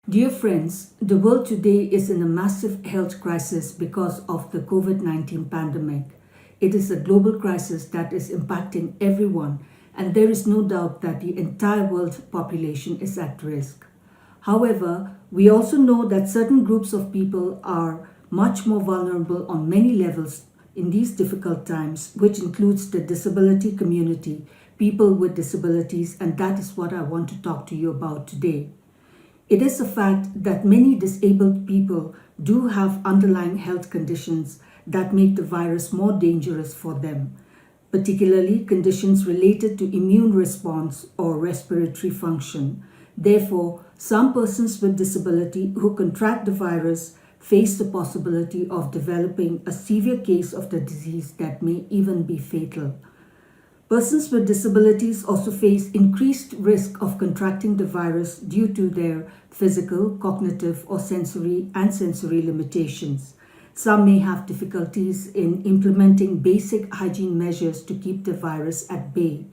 Dear friends, the world today is in a massive health crisis because of the COVID-19 pandemic. It is a global crisis that is impacting everyone, and there is no doubt that the entire world population is at risk. However, we also know that certain groups of people are much more vulnerable on many levels in these difficult times, which includes the disability community, people with disabilities, and that is what I want to talk to you about today. It is a fact that many disabled people do have underlying health conditions that make the virus more dangerous for them, particularly conditions related to immune response or respiratory function. Therefore, some persons with disability who contract the virus face the possibility of developing a severe case of the disease that may even be fatal. Persons with disabilities also face increased risk of contracting the virus due to their physical, cognitive, or sensory limitations. Some may have difficulties in implementing basic hygiene measures to keep the virus at bay.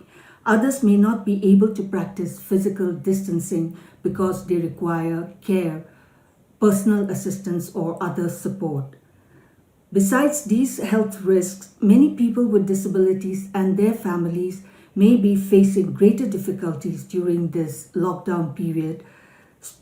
Others may not be able to practice physical distancing because they require care, personal assistance, or other support. Besides these health risks, many people with disabilities and their families may be facing greater difficulties during this lockdown period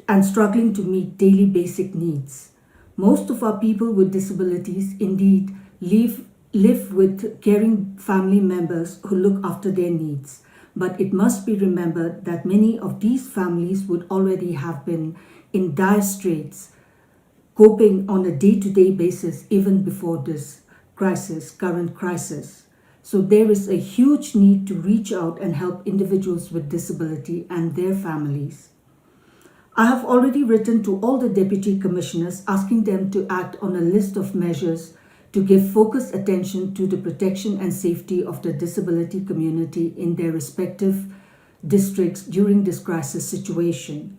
and struggling to meet daily basic needs. Most of our people with disabilities indeed live with caring family members who look after their needs. But it must be remembered that many of these families would already have been in dire straits, coping on a day-to-day basis even before this current crisis. So there is a huge need to reach out and help individuals with disability and their families. I have already written to all the deputy commissioners asking them to act on a list of measures to give focused attention to the protection and safety of the disability community in their respective districts during this crisis situation.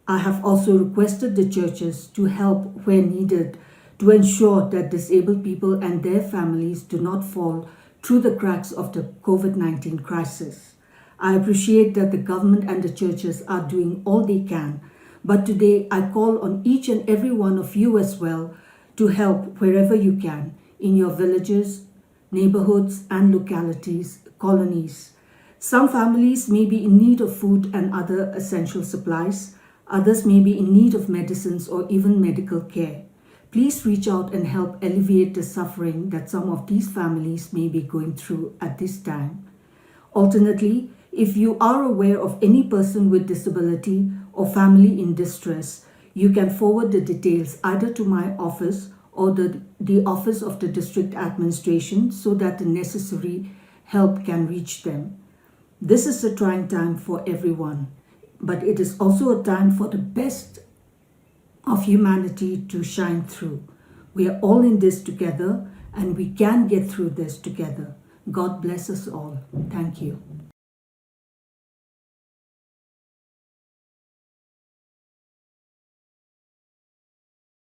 I have also requested the churches to help where needed to ensure that disabled people and their families do not fall through the cracks of the COVID-19 crisis. I appreciate that the government and the churches are doing all they can, but today I call on each and every one of you as well to help wherever you can in your villages, neighborhoods, and localities, colonies. Some families may be in need of food and other essential supplies. Others may be in need of medicines or even medical care. Please reach out and help alleviate the suffering that some of these families may be going through at this time. Alternately, if you are aware of any person with disability or family in distress, you can forward the details either to my office or the office of the district administration so that the necessary help can reach them. This is a trying time for everyone, but it is also a time for the best of humanity to shine through. We are all in this together, and we can get through this together. God bless us all. Thank you.